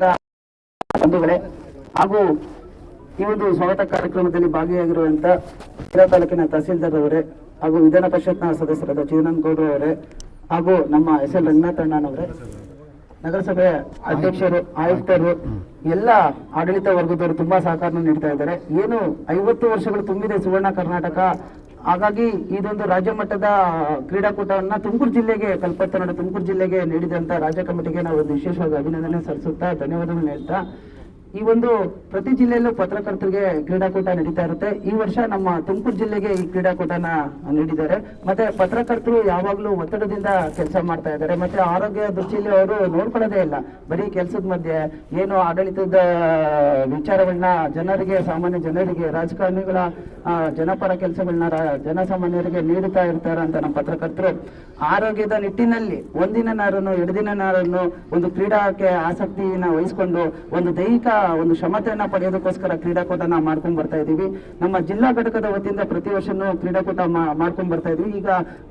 ಬಂಧುಗಳೇ ಹಾಗೂ ಈ ಒಂದು ಸ್ವಾಗತ ಕಾರ್ಯಕ್ರಮದಲ್ಲಿ ಭಾಗಿಯಾಗಿರುವಂತ ಶಿರಾ ತಾಲೂಕಿನ ತಹಸೀಲ್ದಾರ್ ಅವರೇ ಹಾಗೂ ವಿಧಾನ ಪರಿಷತ್ನ ಸದಸ್ಯರಾದ ಚಿದಾನಂದ ಗೌಡ್ರು ಅವರೇ ಹಾಗೂ ನಮ್ಮ ಎಸ್.ಎಲ್. ರಂಗನಾಥಣ್ಣನವರೇ, ನಗರಸಭೆ ಅಧ್ಯಕ್ಷರು, ಆಯುಕ್ತರು, ಎಲ್ಲ ಆಡಳಿತ ವರ್ಗದವರು ತುಂಬಾ ಸಹಕಾರ ನೀಡ್ತಾ ಇದ್ದಾರೆ. ಏನು 50 ವರ್ಷಗಳು ತುಂಬಿದೆ ಸುವರ್ಣ ಕರ್ನಾಟಕ. ಹಾಗಾಗಿ ಇದೊಂದು ರಾಜ್ಯ ಮಟ್ಟದ ಕ್ರೀಡಾಕೂಟವನ್ನ ತುಮಕೂರು ಜಿಲ್ಲೆಗೆ, ಕಲ್ಪತರು ತುಮಕೂರು ಜಿಲ್ಲೆಗೆ ನೀಡಿದಂತ ರಾಜ್ಯ ಕಮಿಟಿಗೆ ನಾವು ವಿಶೇಷವಾಗಿ ಅಭಿನಂದನೆ ಸಲ್ಲಿಸುತ್ತಾ ಧನ್ಯವಾದಗಳು ಹೇಳ್ತಾ, ಈ ಒಂದು ಪ್ರತಿ ಜಿಲ್ಲೆಯಲ್ಲೂ ಪತ್ರಕರ್ತರಿಗೆ ಕ್ರೀಡಾಕೂಟ ನಡೀತಾ ಇರುತ್ತೆ. ಈ ವರ್ಷ ನಮ್ಮ ತುಮಕೂರು ಜಿಲ್ಲೆಗೆ ಈ ಕ್ರೀಡಾಕೂಟನ ನೀಡಿದ್ದಾರೆ. ಮತ್ತೆ ಪತ್ರಕರ್ತರು ಯಾವಾಗಲೂ ಒತ್ತಡದಿಂದ ಕೆಲಸ ಮಾಡ್ತಾ ಇದ್ದಾರೆ. ಮತ್ತೆ ಆರೋಗ್ಯ ದೃಷ್ಟಿಯಲ್ಲಿ ಅವರು ನೋಡ್ಕೊಳ್ಳೋದೇ ಇಲ್ಲ. ಬರೀ ಕೆಲಸದ ಮಧ್ಯೆ ಏನು ಆಡಳಿತದ ವಿಚಾರಗಳನ್ನ ಜನರಿಗೆ, ಸಾಮಾನ್ಯ ಜನರಿಗೆ, ರಾಜಕಾರಣಿಗಳ ಜನಪರ ಕೆಲಸಗಳನ್ನ ಜನಸಾಮಾನ್ಯರಿಗೆ ನೀಡುತ್ತಾ ಇರ್ತಾರೆ ಅಂತ ನಮ್ಮ ಪತ್ರಕರ್ತರು ಆರೋಗ್ಯದ ನಿಟ್ಟಿನಲ್ಲಿ ಒಂದಿನ ನಾರನ್ನು, 2 ದಿನ ನಾರನ್ನು ಒಂದು ಕ್ರೀಡಾಕ್ಕೆ ಆಸಕ್ತಿಯನ್ನ ವಹಿಸಿಕೊಂಡು ಒಂದು ದೈಹಿಕ ಒಂದು ಕ್ಷಮತೆಯನ್ನ ಪಡೆಯೋದಕ್ಕೋಸ್ಕರ ಕ್ರೀಡಾಕೂಟನ ಮಾಡ್ಕೊಂಡ್ ಬರ್ತಾ ಇದೀವಿ. ನಮ್ಮ ಜಿಲ್ಲಾ ಘಟಕದ ವತಿಯಿಂದ ಪ್ರತಿ ವರ್ಷನೂ ಕ್ರೀಡಾಕೂಟ ಮಾಡ್ಕೊಂಡ್ ಬರ್ತಾ ಇದೀವಿ. ಈಗ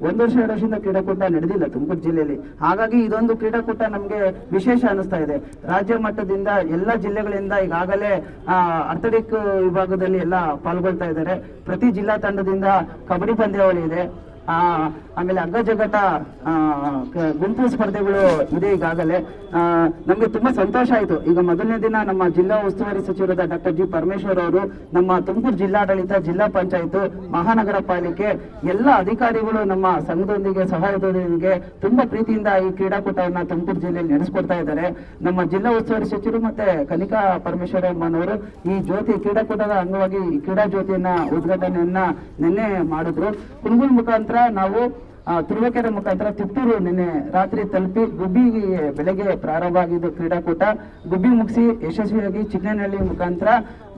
1 ವರ್ಷ 2 ವರ್ಷದಿಂದ ಕ್ರೀಡಾಕೂಟ ನಡೆದಿಲ್ಲ ತುಮಕೂರು ಜಿಲ್ಲೆಯಲ್ಲಿ. ಹಾಗಾಗಿ ಇದೊಂದು ಕ್ರೀಡಾಕೂಟ ನಮ್ಗೆ ವಿಶೇಷ ಅನಿಸ್ತಾ ಇದೆ. ರಾಜ್ಯ ಮಟ್ಟದಿಂದ ಎಲ್ಲ ಜಿಲ್ಲೆಗಳಿಂದ ಈಗಾಗಲೇ ಅಥ್ಲೆಟಿಕ್ ವಿಭಾಗದಲ್ಲಿ ಎಲ್ಲ ಪಾಲ್ಗೊಳ್ತಾ ಇದ್ದಾರೆ. ಪ್ರತಿ ಜಿಲ್ಲಾ ತಂಡದಿಂದ ಕಬಡ್ಡಿ ಪಂದ್ಯಾವಳಿ ಇದೆ, ಆಮೇಲೆ ಹಗ್ಗ ಜಗ್ಗಾಟ ಗುಂಪು ಸ್ಪರ್ಧೆಗಳು ಇದೆ. ಈಗಾಗಲೇ ನಮ್ಗೆ ತುಂಬಾ ಸಂತೋಷ ಆಯ್ತು. ಈಗ ಮೊದಲನೇ ದಿನ ನಮ್ಮ ಜಿಲ್ಲಾ ಉಸ್ತುವಾರಿ ಸಚಿವರಾದ ಡಾಕ್ಟರ್ ಜಿ ಪರಮೇಶ್ವರ್ ಅವರು, ನಮ್ಮ ತುಮಕೂರು ಜಿಲ್ಲಾಡಳಿತ, ಜಿಲ್ಲಾ ಪಂಚಾಯತ್, ಮಹಾನಗರ ಪಾಲಿಕೆ ಎಲ್ಲ ಅಧಿಕಾರಿಗಳು ನಮ್ಮ ಸಂಘದೊಂದಿಗೆ, ಸಹಾಯದೊಂದಿಗೆ ತುಂಬಾ ಪ್ರೀತಿಯಿಂದ ಈ ಕ್ರೀಡಾಕೂಟವನ್ನ ತುಮಕೂರು ಜಿಲ್ಲೆಯಲ್ಲಿ ನಡೆಸ್ಕೊಡ್ತಾ ಇದ್ದಾರೆ. ನಮ್ಮ ಜಿಲ್ಲಾ ಉಸ್ತುವಾರಿ ಸಚಿವರು ಮತ್ತೆ ಕನಿಕಾ ಪರಮೇಶ್ವರಮ್ಮನವರು ಈ ಜ್ಯೋತಿ ಕ್ರೀಡಾಕೂಟದ ಅಂಗವಾಗಿ ಈ ಕ್ರೀಡಾ ಜ್ಯೋತಿಯನ್ನ ಉದ್ಘಾಟನೆಯನ್ನ ನಿನ್ನೆ ಮಾಡಿದ್ರು. ಕುಣಗುಲ್ ಮುಖಾಂತರ ನಾವು ತುರುವೇಕೆರೆ ಮುಖಾಂತರ ತಿಪ್ಟೂರು ನಿನ್ನೆ ರಾತ್ರಿ ತಲುಪಿ ಗುಬ್ಬಿ ಬೆಳಗ್ಗೆ ಪ್ರಾರಂಭ ಆಗಿದ್ದು ಕ್ರೀಡಾಕೂಟ. ಗುಬ್ಬಿ ಮುಗಿಸಿ ಯಶಸ್ವಿಯಾಗಿ ಚಿಕ್ಕನಹಳ್ಳಿ ಮುಖಾಂತರ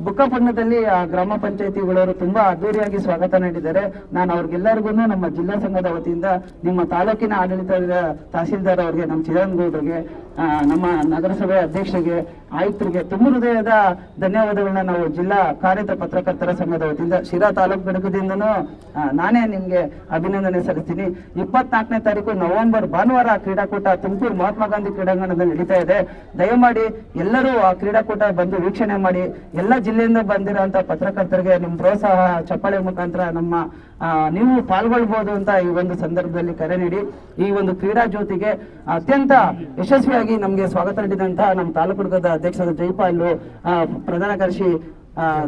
ಬುಕ್ಕಪಟ್ಟಣದಲ್ಲಿ ಗ್ರಾಮ ಪಂಚಾಯತಿಗಳವರು ತುಂಬಾ ಅದ್ದೂರಿಯಾಗಿ ಸ್ವಾಗತ ನೀಡಿದ್ದಾರೆ. ನಾನು ಅವ್ರಿಗೆಲ್ಲರಿಗೂ ನಮ್ಮ ಜಿಲ್ಲಾ ಸಂಘದ ವತಿಯಿಂದ, ನಿಮ್ಮ ತಾಲೂಕಿನ ಆಡಳಿತದ ತಹಸೀಲ್ದಾರ್ ಅವರಿಗೆ, ನಮ್ಮ ಚಿದಾನಂದ ಗೌಡ್ರಿಗೆ, ನಮ್ಮ ನಗರಸಭೆ ಅಧ್ಯಕ್ಷರಿಗೆ, ಆಯುಕ್ತರಿಗೆ ತುಂಬ ಹೃದಯದ ಧನ್ಯವಾದಗಳನ್ನ ನಾವು ಜಿಲ್ಲಾ ಕಾರ್ಯತ ಪತ್ರಕರ್ತರ ಸಂಘದ ವತಿಯಿಂದ, ಶಿರಾ ತಾಲೂಕು ಘಟಕದಿಂದನೂ ನಾನೇ ನಿಮ್ಗೆ ಅಭಿನಂದನೆ ಸಲ್ಲಿಸ್ತೀನಿ. 24ನೇ ತಾರೀಕು ನವೆಂಬರ್ ಭಾನುವಾರ ಕ್ರೀಡಾಕೂಟ ತುಮಕೂರು ಮಹಾತ್ಮ ಗಾಂಧಿ ಕ್ರೀಡಾಂಗಣದಲ್ಲಿ ನಡೀತಾ ಇದೆ. ದಯಮಾಡಿ ಎಲ್ಲರೂ ಆ ಕ್ರೀಡಾಕೂಟ ಬಂದು ವೀಕ್ಷಣೆ ಮಾಡಿ. ಎಲ್ಲ ಜಿಲ್ಲೆಯಿಂದ ಬಂದಿರೋಂಥ ಪತ್ರಕರ್ತರಿಗೆ ನಿಮ್ಮ ಪ್ರೋತ್ಸಾಹ, ಚಪ್ಪಾಳೆ ಮುಖಾಂತರ ನೀವು ಪಾಲ್ಗೊಳ್ಬಹುದು ಅಂತ ಈ ಒಂದು ಸಂದರ್ಭದಲ್ಲಿ ಕರೆ ನೀಡಿ, ಈ ಒಂದು ಕ್ರೀಡಾ ಜ್ಯೋತಿಗೆ ಅತ್ಯಂತ ಯಶಸ್ವಿಯಾಗಿ ನಮಗೆ ಸ್ವಾಗತ ನೀಡಿದಂತ ನಮ್ಮ ತಾಲೂಕು ಘಟಕದ ಅಧ್ಯಕ್ಷರಾದ ಜೈಪಾಲ್, ಪ್ರಧಾನ ಕಾರ್ಯದರ್ಶಿ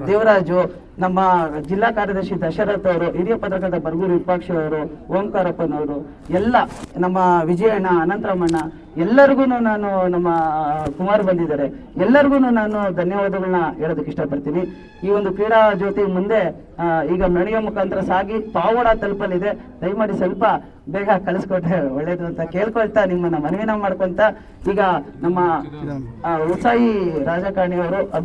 ದೇವರಾಜು, ನಮ್ಮ ಜಿಲ್ಲಾ ಕಾರ್ಯದರ್ಶಿ ದಶರಥ್ ಅವರು, ಹಿರಿಯ ಪತ್ರಕರ್ತ ಬರಗೂರು ವಿಪಾಕ್ಷ ಅವರು, ಓಂಕಾರಪ್ಪನವರು, ಎಲ್ಲ ನಮ್ಮ ವಿಜಯಣ್ಣ, ಅನಂತರಾಮಣ್ಣ, ಎಲ್ಲರಿಗೂ ನಾನು, ನಮ್ಮ ಕುಮಾರ್ ಬಂದಿದ್ದಾರೆ, ಎಲ್ಲರಿಗೂ ನಾನು ಧನ್ಯವಾದಗಳನ್ನ ಹೇಳೋದಕ್ಕೆ ಇಷ್ಟಪಡ್ತೀನಿ. ಈ ಒಂದು ಕ್ರೀಡಾ ಜ್ಯೋತಿ ಮುಂದೆ ಈಗ ಮೆಣೆಯ ಮುಖಾಂತರ ಸಾಗಿ ಪಾವಡ ತಲುಪಲಿದೆ. ದಯಮಾಡಿ ಸ್ವಲ್ಪ ಬೇಗ ಕಳಿಸ್ಕೊಟ್ರೆ ಒಳ್ಳೇದು ಅಂತ ಕೇಳ್ಕೊಳ್ತಾ, ನಿಮ್ಮನ್ನ ಮನವಿನ ಮಾಡ್ಕೊಂತ, ಈಗ ನಮ್ಮ ಉತ್ಸಾಹಿ ರಾಜಕಾರಣಿಯವರು